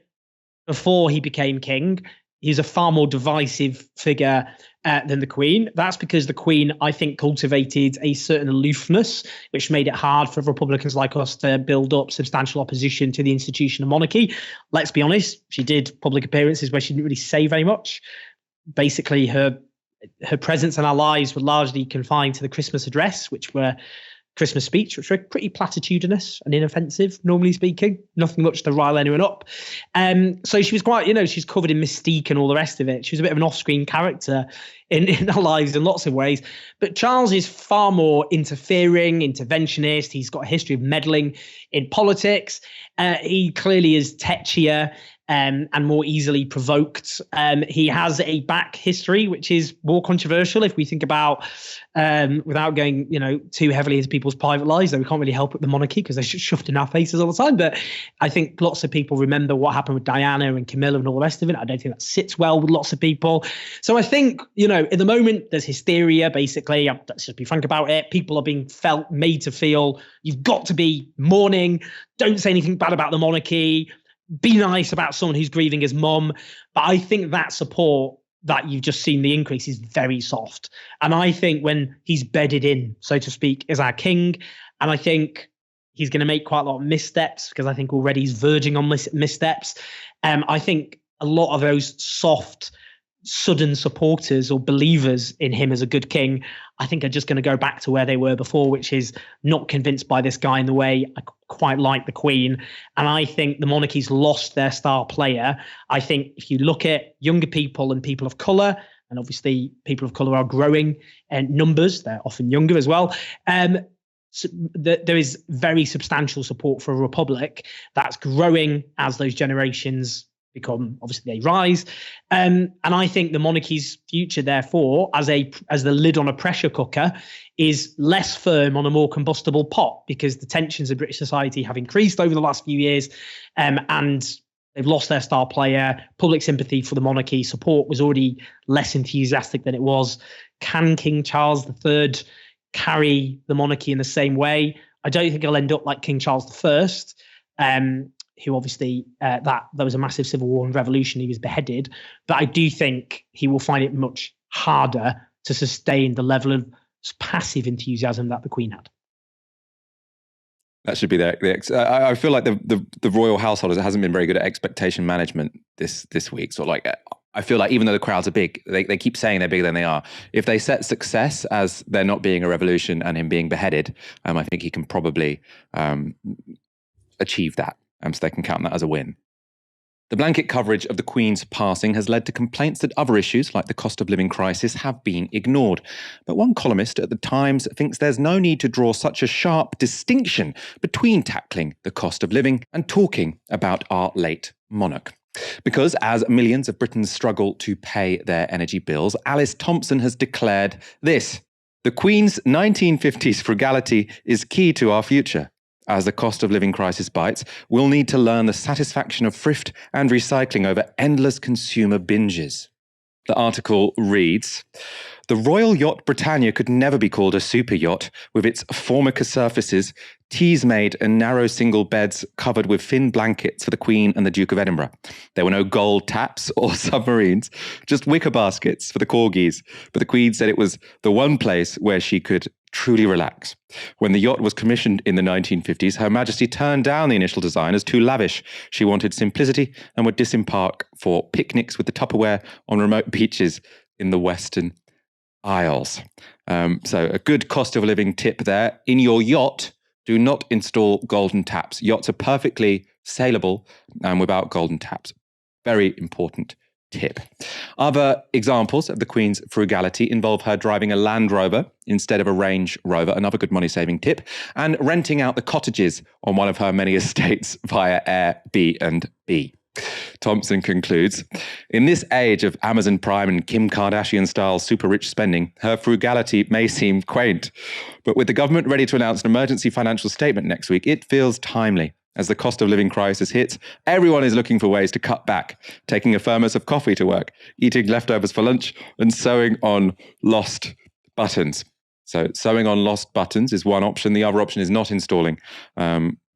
Before he became king, he's a far more divisive figure than the Queen. That's because the Queen, I think, cultivated a certain aloofness, which made it hard for Republicans like us to build up substantial opposition to the institution of monarchy. Let's be honest, she did public appearances where she didn't really say very much. Basically, her presence in our lives were largely confined to the Christmas address, Christmas speech, which were pretty platitudinous and inoffensive, normally speaking. Nothing much to rile anyone up. So she was quite, she's covered in mystique and all the rest of it. She was a bit of an off-screen character in our lives in lots of ways. But Charles is far more interfering, interventionist. He's got a history of meddling in politics. He clearly is tetchier and more easily provoked. He has a back history, which is more controversial if we think about, without going, too heavily into people's private lives, though we can't really help with the monarchy because they're shoved in our faces all the time. But I think lots of people remember what happened with Diana and Camilla and all the rest of it. I don't think that sits well with lots of people. So I think, at the moment, there's hysteria, basically. Let's just be frank about it. People are being made to feel you've got to be mourning. Don't say anything bad about the monarchy. Be nice about someone who's grieving his mum. But I think that support that you've just seen the increase is very soft. And I think when he's bedded in, so to speak, as our king, and I think he's going to make quite a lot of missteps because I think already he's verging on missteps. I think a lot of those soft, sudden supporters or believers in him as a good king, I think are just going to go back to where they were before, which is not convinced by this guy in the way I quite like the Queen. And I think the monarchy's lost their star player. I think if you look at younger people and people of colour, and obviously people of colour are growing in numbers, they're often younger as well, so there is very substantial support for a republic that's growing as those generations become, obviously they rise. And I think the monarchy's future, therefore, as the lid on a pressure cooker, is less firm on a more combustible pot because the tensions of British society have increased over the last few years, and they've lost their star player. Public sympathy for the monarchy support was already less enthusiastic than it was. Can King Charles III carry the monarchy in the same way? I don't think he'll end up like King Charles I, who obviously there was a massive civil war and revolution. He was beheaded. But I do think he will find it much harder to sustain the level of passive enthusiasm that the Queen had. That should be I feel like the royal household hasn't been very good at expectation management this week. So I feel like even though the crowds are big, they keep saying they're bigger than they are. If they set success as there not being a revolution and him being beheaded, I think he can probably achieve that. So they can count that as a win. The blanket coverage of the Queen's passing has led to complaints that other issues, like the cost of living crisis, have been ignored. But one columnist at the Times thinks there's no need to draw such a sharp distinction between tackling the cost of living and talking about our late monarch. Because as millions of Britons struggle to pay their energy bills, Alice Thompson has declared this: "The Queen's 1950s frugality is key to our future. As the cost of living crisis bites, we'll need to learn the satisfaction of thrift and recycling over endless consumer binges." The article reads, The Royal Yacht Britannia could never be called a super yacht, with its formica surfaces, teas-made and narrow single beds covered with thin blankets for the Queen and the Duke of Edinburgh. There were no gold taps or submarines, just wicker baskets for the corgis. But the Queen said it was the one place where she could truly relax. When the yacht was commissioned in the 1950s, Her Majesty turned down the initial design as too lavish. She wanted simplicity and would disembark for picnics with the Tupperware on remote beaches in the Western Isles. So a good cost of living tip there. In your yacht, do not install golden taps. Yachts are perfectly sailable without golden taps. Very important tip. Other examples of the Queen's frugality involve her driving a Land Rover instead of a Range Rover, another good money-saving tip, and renting out the cottages on one of her many estates via Airbnb. Thompson concludes, in this age of Amazon Prime and Kim Kardashian-style super-rich spending, her frugality may seem quaint. But with the government ready to announce an emergency financial statement next week, it feels timely. As the cost of living crisis hits, everyone is looking for ways to cut back, taking a thermos of coffee to work, eating leftovers for lunch, and sewing on lost buttons. So sewing on lost buttons is one option. The other option is not installing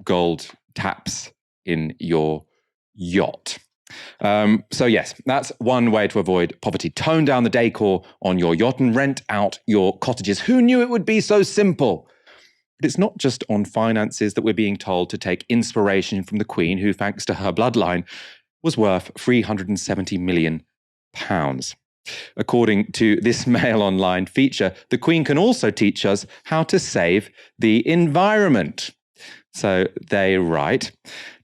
gold taps in your yacht. So yes, that's one way to avoid poverty. Tone down the decor on your yacht and rent out your cottages. Who knew it would be so simple? But it's not just on finances that we're being told to take inspiration from the Queen, who, thanks to her bloodline, was worth £370 million. According to this Mail Online feature, the Queen can also teach us how to save the environment. So they write,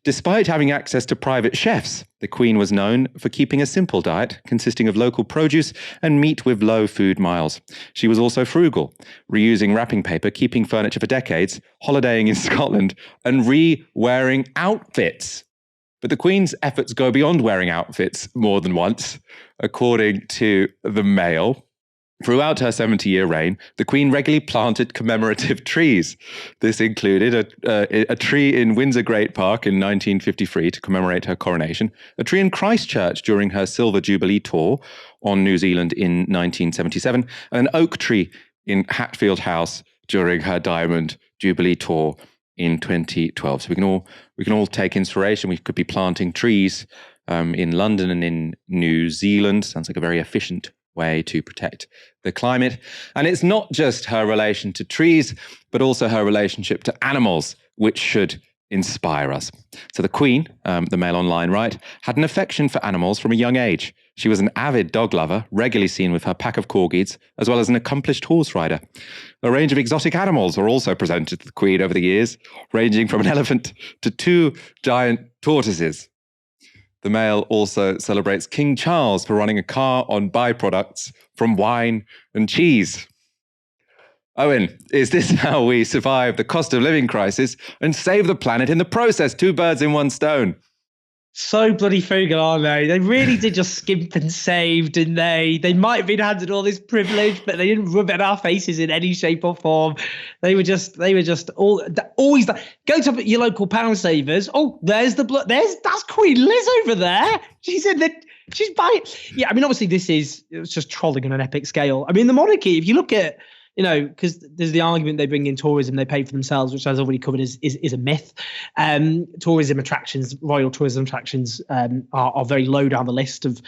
despite having access to private chefs, the Queen was known for keeping a simple diet consisting of local produce and meat with low food miles. She was also frugal, reusing wrapping paper, keeping furniture for decades, holidaying in Scotland, and re-wearing outfits. But the Queen's efforts go beyond wearing outfits more than once. According to the Mail, throughout her 70-year reign, the Queen regularly planted commemorative trees. This included a tree in Windsor Great Park in 1953 to commemorate her coronation, a tree in Christchurch during her Silver Jubilee tour on New Zealand in 1977, and an oak tree in Hatfield House during her Diamond Jubilee tour in 2012. So we can all take inspiration. We could be planting trees in London and in New Zealand. Sounds like a very efficient way to protect the climate. And it's not just her relation to trees, but also her relationship to animals, which should inspire us. So the Queen, the Mail Online write, had an affection for animals from a young age. She was an avid dog lover, regularly seen with her pack of corgis, as well as an accomplished horse rider. A range of exotic animals were also presented to the Queen over the years, ranging from an elephant to 2 giant tortoises. The Mail also celebrates King Charles for running a car on byproducts from wine and cheese. Owen, is this how we survive the cost of living crisis and save the planet in the process? 2 birds in 1 stone. So bloody frugal, aren't they? They really did just skimp and save, didn't they? They might have been handed all this privilege, but they didn't rub it in our faces in any shape or form. They were just always go to your local pound savers. Oh, there's that's Queen Liz over there. She's buying. Yeah, I mean, obviously it's just trolling on an epic scale. I mean, the monarchy, if you look at, because there's the argument they bring in tourism, they pay for themselves, which as already covered is a myth. Tourism attractions, royal tourism attractions are very low down the list of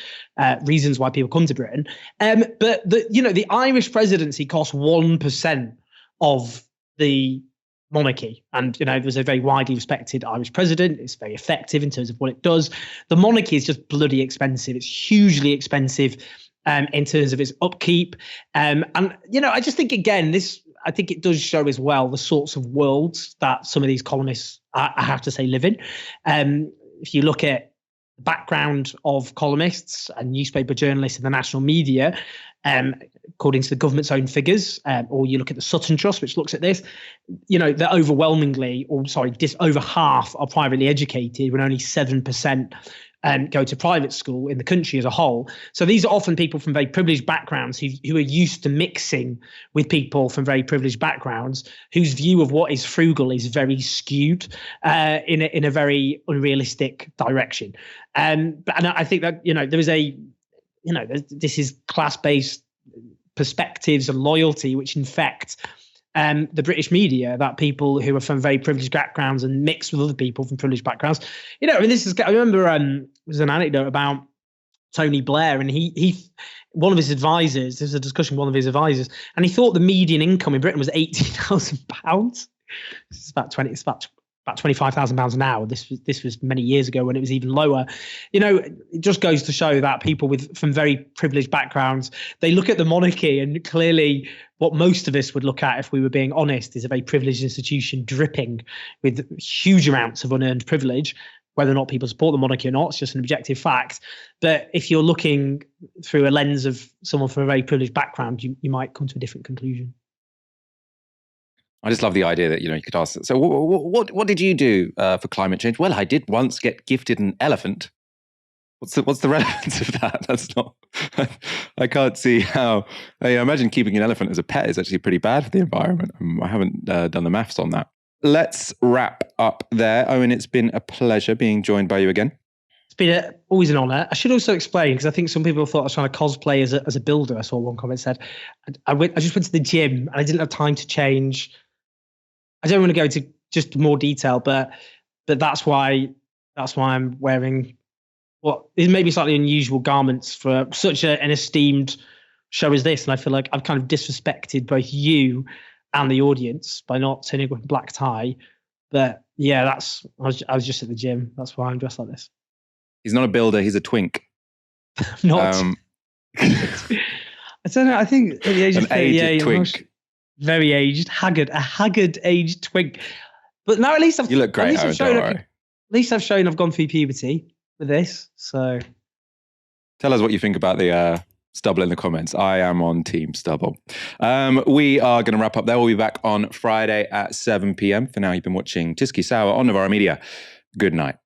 reasons why people come to Britain. But the Irish presidency costs 1% of the monarchy. And, there's a very widely respected Irish president. It's very effective in terms of what it does. The monarchy is just bloody expensive. It's hugely expensive in terms of its upkeep. And, I just think, again, I think it does show as well the sorts of worlds that some of these columnists, I have to say, live in. If you look at the background of columnists and newspaper journalists in the national media, according to the government's own figures, or you look at the Sutton Trust, which looks at this, they're overwhelmingly, over half are privately educated, when only 7% go to private school in the country as a whole. So these are often people from very privileged backgrounds who are used to mixing with people from very privileged backgrounds, whose view of what is frugal is very skewed in a very unrealistic direction. And I think that, there is this is class-based perspectives and loyalty which infect the British media, that people who are from very privileged backgrounds and mixed with other people from privileged backgrounds. You know, I mean, I remember there's an anecdote about Tony Blair, and he one of his advisors, there's a discussion with one of his advisors, and he thought the median income in Britain was £80,000. It's about £25,000 an hour. This was many years ago when it was even lower. You know, it just goes to show that people from very privileged backgrounds, they look at the monarchy, and clearly what most of us would look at, if we were being honest, is a very privileged institution dripping with huge amounts of unearned privilege. Whether or not people support the monarchy or not, it's just an objective fact. But if you're looking through a lens of someone from a very privileged background, you might come to a different conclusion. I just love the idea that, you know, you could ask, so what did you do for climate change? Well, I did once get gifted an elephant. What's the relevance of that? That's not, I can't see how, I imagine keeping an elephant as a pet is actually pretty bad for the environment. I haven't done the maths on that. Let's wrap up there. Owen, it's been a pleasure being joined by you again. It's been always an honour. I should also explain, because I think some people thought I was trying to cosplay as a builder. I saw one comment said, I just went to the gym and I didn't have time to change. I don't want to go into just more detail, but that's why I'm wearing what is maybe slightly unusual garments for such an esteemed show as this. And I feel like I've kind of disrespected both you and the audience by not turning up in black tie. But yeah, I was just at the gym. That's why I'm dressed like this. He's not a builder, he's a twink. Not. I don't know. I think at the age of 38, twink. Very aged, a haggard aged twink. But now at least you look great. At least I've shown I've gone through puberty with this. So tell us what you think about the stubble in the comments. I am on Team Stubble. We are going to wrap up there. We'll be back on Friday at 7 p.m. For now, you've been watching Tysky Sour on Novara Media. Good night.